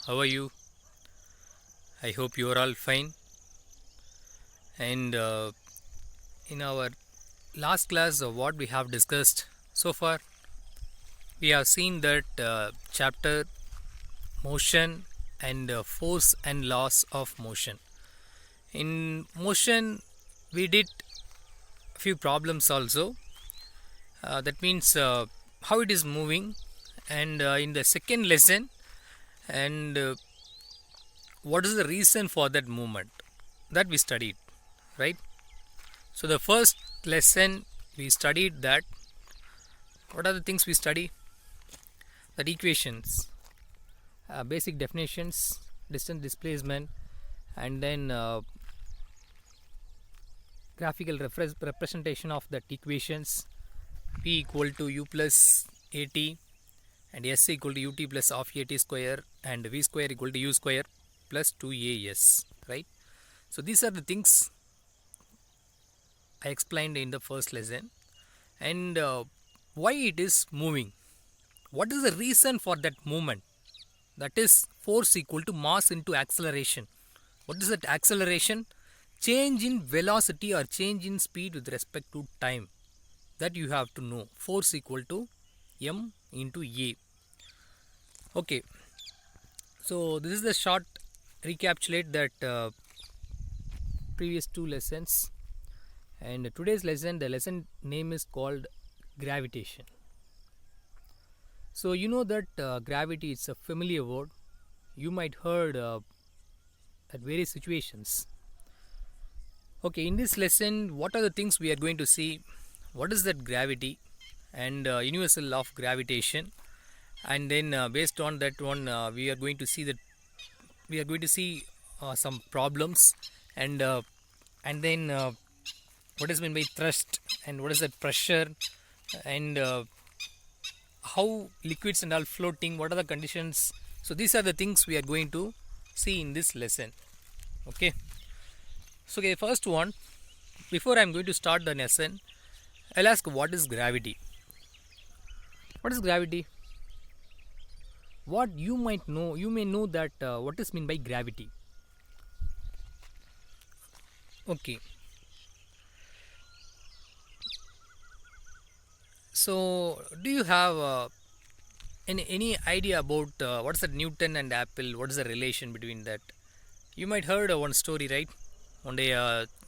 How are you? I hope you are all fine. And in our last class, what we have discussed so far, we have seen that chapter motion and force and laws of motion. In motion, we did a few problems also. That means how it is moving, and in the second lesson, and what is the reason for that movement that we studied, right? So the first lesson we studied that what are the things we study? That equations, basic definitions, distance displacement, and then graphical representation of that equations. P equal to u plus at and s equal to ut plus of at square and v square equal to u square plus 2as, right? So these are the things I explained in the first lesson, and why it is moving. What is the reason for that movement? That is force equal to mass into acceleration. What is that acceleration? Change in velocity or change in speed with respect to time. That you have to know. Force equal to m into a. Okay. So this is the short recapitulate that previous two lessons. And today's lesson, the lesson name is called gravitation. So you know that gravity is a familiar word. You might heard at various situations. Okay, in this lesson, what are the things we are going to see? What is that gravity and universal law of gravitation? And then based on that one, we are going to see some problems, and then what is meant by thrust, and what is that pressure, and how liquids and all floating, what are the conditions. So these are the things we are going to see in this lesson. Okay, so okay, first one, before I am going to start the lesson, I'll ask, what is gravity? What is gravity? What you might know, you may know that what is meant by gravity. Okay, so do you have any idea about what's the Newton and apple? What is the relation between that? You might heard one story, right? One day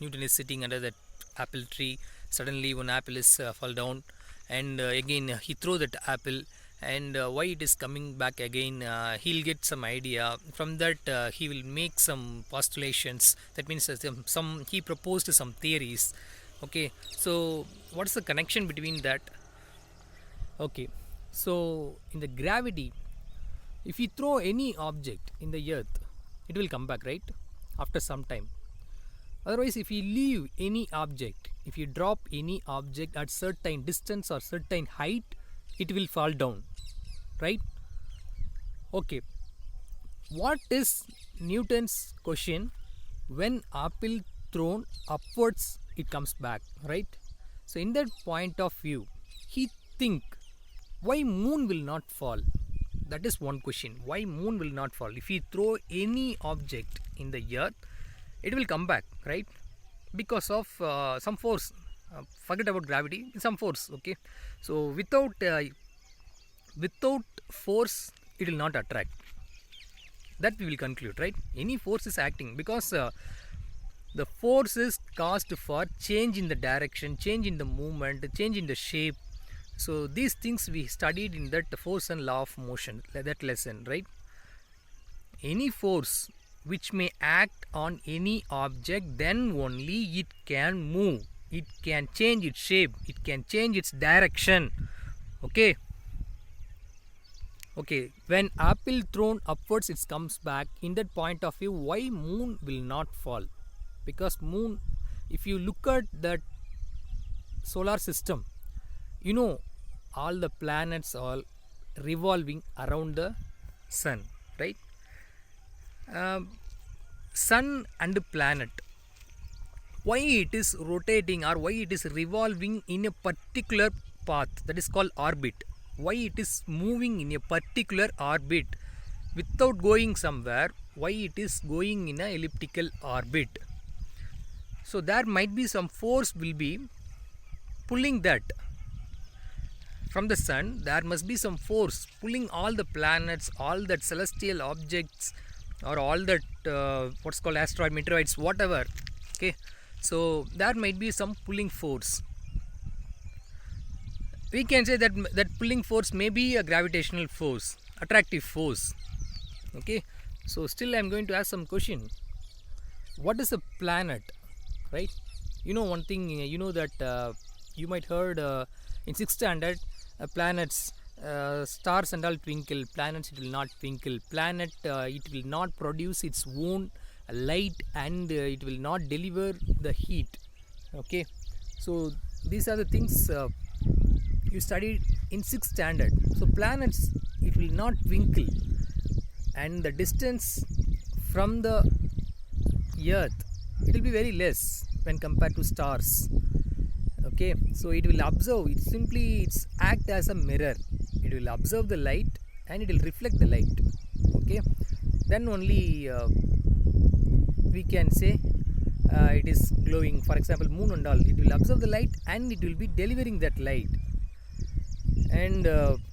Newton is sitting under that apple tree. Suddenly one apple is fall down, and again he throw that apple, and why it is coming back again, he'll get some idea. From that he will make some postulations. That means some he proposed some theories. Okay, so what's the connection between that? Okay, so in the gravity, if you throw any object in the earth, it will come back, right, after some time. Otherwise, if you leave any object, if you drop any object at certain distance or certain height, it will fall down, right? Okay, what is Newton's question? When apple thrown upwards, it comes back, right? So in that point of view, he think, why moon will not fall? That is one question. Why moon will not fall? If you throw any object in the earth, it will come back, right? Because of some force. Forget about gravity, some force. Okay, so without force, it will not attract. That we will conclude, right? Any force is acting because the force is caused for change in the direction, change in the movement, change in the shape. So these things we studied in that force and law of motion, that lesson, right? Any force which may act on any object, then only it can move, it can change its shape, it can change its direction. Okay, okay, when apple thrown upwards, it comes back. In that point of view, why moon will not fall? Because moon, if you look at that solar system, you know, all the planets are revolving around the sun, right? Sun and planet, why it is rotating or why it is revolving in a particular path, that is called orbit. Why it is moving in a particular orbit? without going somewhere, why it is going in a elliptical orbit. So there might be some force will be pulling that from the sun. There must be some force pulling all the planets, all that celestial objects, or all that what's called asteroid, meteorites, whatever. Okay, so there might be some pulling force. We can say that that pulling force may be a gravitational force, attractive force. Okay, so still I'm going to ask some question. What is a planet, right? You know one thing, you know that you might heard in 6th standard, planets, stars and all twinkle, planets it will not twinkle, planet it will not produce its own light, and it will not deliver the heat. Okay, so these are the things you studied in 6th standard. So planets it will not twinkle, and the distance from the earth it will be very less when compared to stars. Okay, so it will observe, it simply it's act as a mirror. It will observe the light and it will reflect the light. Okay, then only we can say it is glowing. For example, moon and all, it will observe the light and it will be delivering that light. And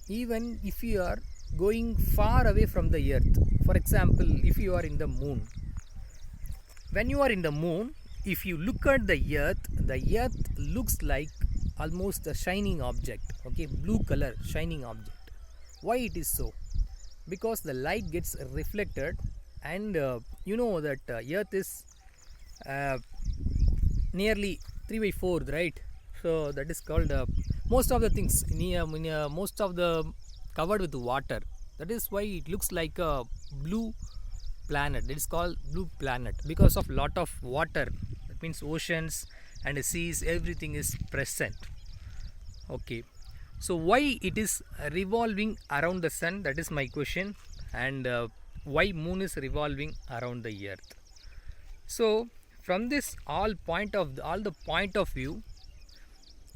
even if you are going far away from the earth, for example, if you are in the moon, when you are in the moon, if you look at the earth looks like almost a shining object. Okay, blue color shining object. Why it is so? Because the light gets reflected, and you know that earth is nearly 3/4, right? So that is called most of the things most of the covered with water. That is why it looks like a blue planet. It is called blue planet because of lot of water. That means oceans and seas, everything is present. Okay, so why it is revolving around the sun? That is my question. And why moon is revolving around the earth? So from this all the point of view,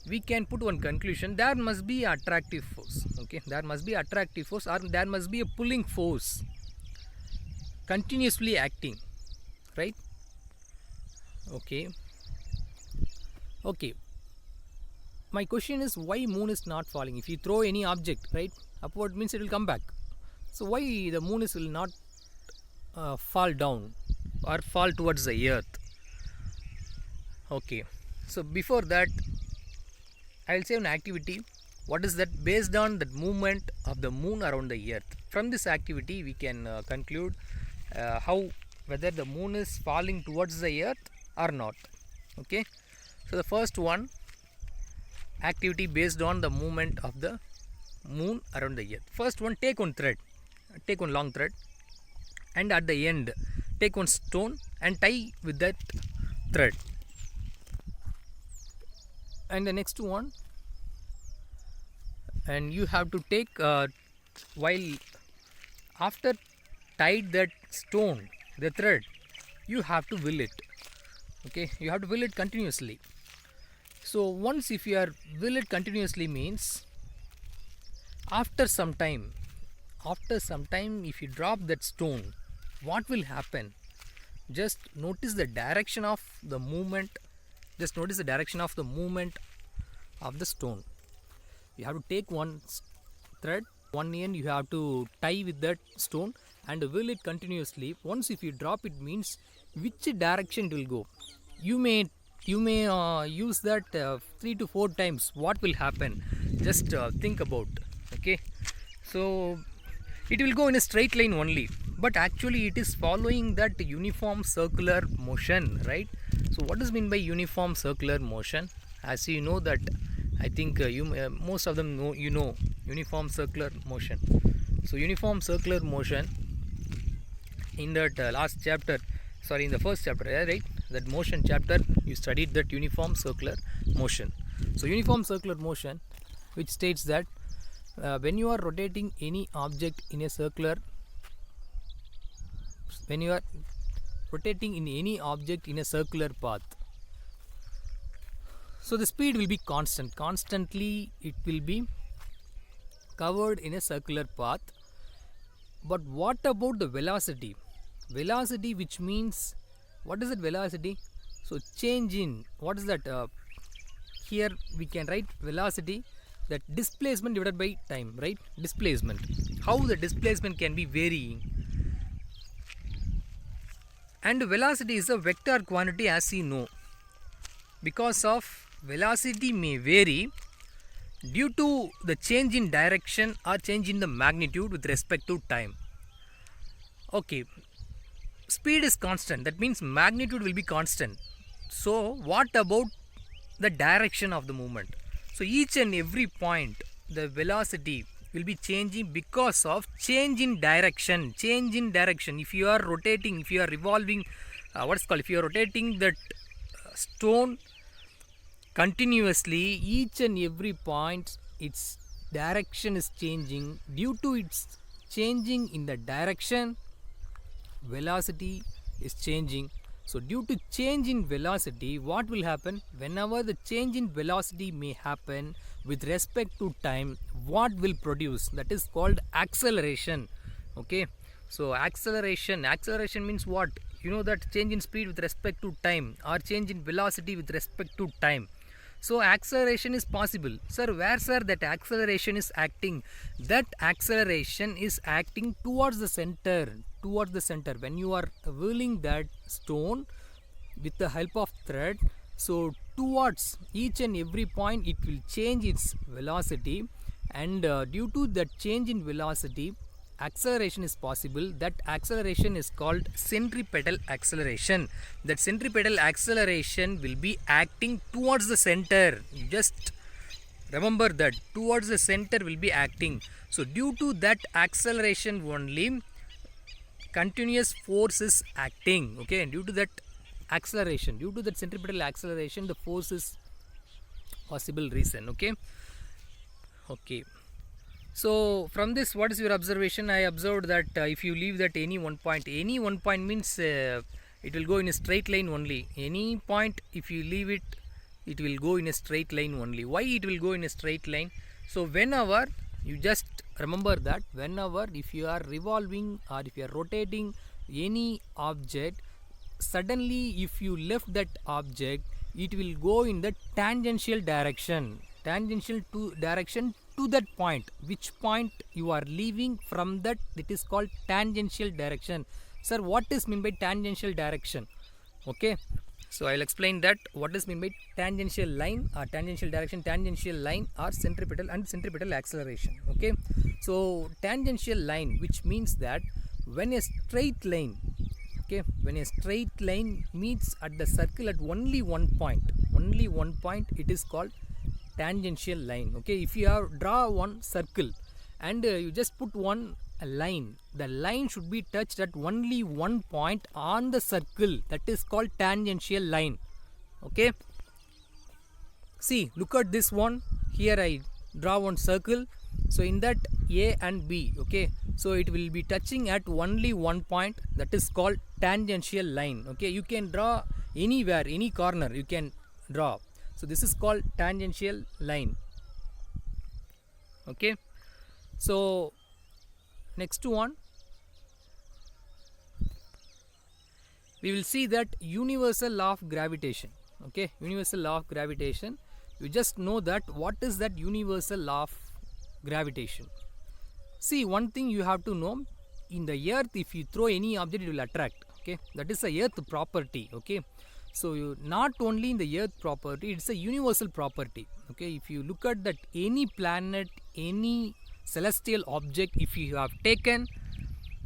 we can put one conclusion. There must be attractive force. Okay, there must be attractive force, or there must be a pulling force continuously acting, right? Okay, okay, my question is, why moon is not falling? If you throw any object, right, upward means it will come back. So why the moon is will not fall down or fall towards the earth? Okay, so before that I will say an activity. What is that? Based on the movement of the moon around the earth, from this activity we can conclude how whether the moon is falling towards the earth or not. Okay, so the first one activity based on the movement of the moon around the earth. First one, take one thread, take one long thread, and at the end take one stone and tie with that thread. And the next one, and you have to take while after tied that stone, the thread, you have to will it. Okay, you have to will it continuously. So once if you are will it continuously means after some time if you drop that stone, what will happen? Just notice the direction of the movement. Just notice the direction of the movement of the stone. You have to take one thread, one end you have to tie with that stone and will it continuously. Once if you drop it means which direction it will go. You may use that 3 to 4 times. What will happen? Just think about. Okay, so it will go in a straight line only, but actually it is following that uniform circular motion, right? So what does mean by uniform circular motion? As you know that, I think most of them know, uniform circular motion. So uniform circular motion, in that last chapter, sorry, in the first chapter, right, that motion chapter, you studied that uniform circular motion. So uniform circular motion, which states that when you are rotating any object in a circular, when you are rotating in any object in a circular path, so the speed will be constant. Constantly it will be covered in a circular path. But what about the velocity? Velocity, which means, what is that velocity? So change in, what is that? Here we can write velocity, that displacement divided by time, right? Displacement. How the displacement can be varying. And velocity is a vector quantity, as you know. Because of velocity may vary due to the change in direction or change in the magnitude with respect to time. Okay, speed is constant, that means magnitude will be constant. So what about the direction of the movement? So each and every point the velocity will be changing because of change in direction. Change in direction. If you are rotating, if you are revolving, if you are rotating that stone continuously, each and every point its direction is changing. Due to its changing in the direction, velocity is changing. So due to change in velocity, what will happen? Whenever the change in velocity may happen with respect to time, what will produce? That is called acceleration. Okay, so acceleration means what? You know that change in speed with respect to time or change in velocity with respect to time. So acceleration is possible. Sir, where sir that acceleration is acting? That acceleration is acting towards the center. Towards the center. When you are whirling that stone with the help of thread, so towards each and every point it will change its velocity, and due to that change in velocity, acceleration is possible. That acceleration is called centripetal acceleration. That centripetal acceleration will be acting towards the center. You just remember that, towards the center will be acting. So due to that acceleration only, continuous force is acting. Okay, and due to that acceleration, due to that centripetal acceleration, the force is possible reason. Okay. So from this, what is your observation? I observed that if you leave that any one point means it will go in a straight line only. Any point, if you leave it, it will go in a straight line only. Why it will go in a straight line? So whenever you just remember that, whenever if you are revolving or if you are rotating any object, suddenly if you left that object, it will go in the tangential direction. Tangential to direction to that point. Which point you are leaving from that, it is called tangential direction. Sir, what is mean by tangential direction? Okay, so I'll explain that what is mean by tangential line or tangential direction, tangential line or centripetal and centripetal acceleration. Okay, so tangential line, which means that when a straight line, okay, when a straight line meets at the circle at only one point, it is called tangential line. Okay, if you have draw one circle and you just put one line, the line should be touched at only one point on the circle, that is called tangential line. Okay, see, look at this one. Here I draw one circle, so in that A and B, okay, so it will be touching at only one point, that is called tangential line. Okay, you can draw anywhere, any corner you can draw. So this is called tangential line. Okay, so next one we will see that universal law of gravitation. Okay, universal law of gravitation. You just know that what is that universal law of gravitation. See, one thing you have to know, in the earth if you throw any object, it will attract. Okay, that is a earth property. Okay, so not only in the earth property, it's a universal property. Okay, if you look at that, any planet, any celestial object, if you have taken,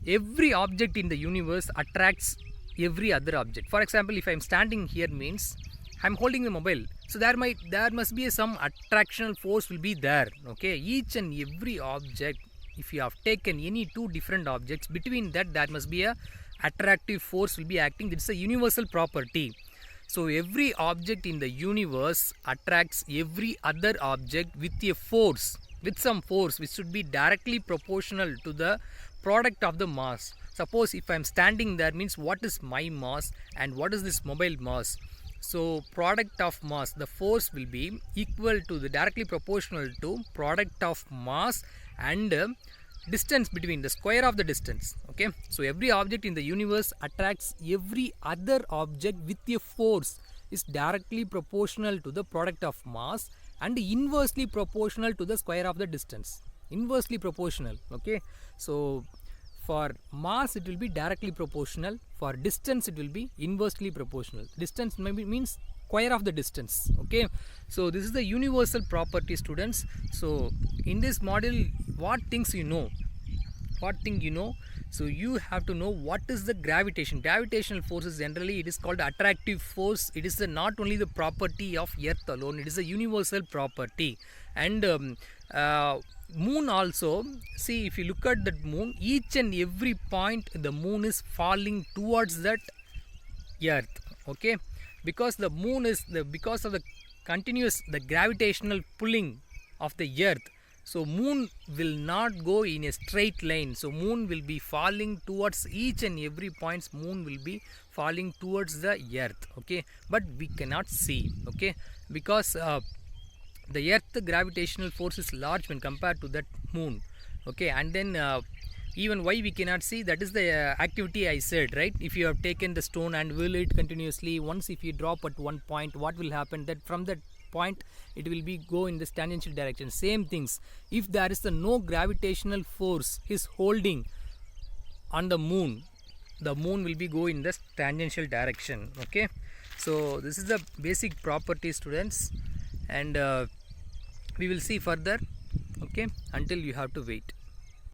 every object in the universe attracts every other object. For example, if I am standing here, means I am holding the mobile, so there must be some attractional force will be there. Okay, each and every object, if you have taken any two different objects, between that there must be a attractive force will be acting. It's a universal property. So every object in the universe attracts every other object with a force, with some force which should be directly proportional to the product of the mass. Suppose if I am standing there, means what is my mass and what is this mobile mass? So product of mass, the force will be equal to the directly proportional to product of mass and distance between the square of the distance. Okay, so every object in the universe attracts every other object with a force is directly proportional to the product of mass and inversely proportional to the square of the distance. Inversely proportional. Okay, so for mass it will be directly proportional, for distance it will be inversely proportional. Distance maybe means square of the distance. Okay, so this is the universal property, students. So in this module, what things you know, so you have to know what is the gravitational forces. Generally it is called attractive force. It is not only the property of earth alone, it is a universal property. And moon also, see, if you look at that moon, each and every point the moon is falling towards that earth. Okay, because the moon is because of the continuous gravitational pulling of the earth, so moon will not go in a straight line. So moon will be falling towards each and every points. Moon will be falling towards the earth. Okay, but we cannot see. Okay, because the earth gravitational force is large when compared to that moon. Okay, and then even why we cannot see, that is the activity I said, right? If you have taken the stone and whirl it continuously, once if you drop at one point, what will happen? That from that point it will be go in this tangential direction. Same things, if there is no gravitational force is holding on the moon will be go in this tangential direction. Okay, so this is the basic property, students, and we will see further. Okay, until you have to wait.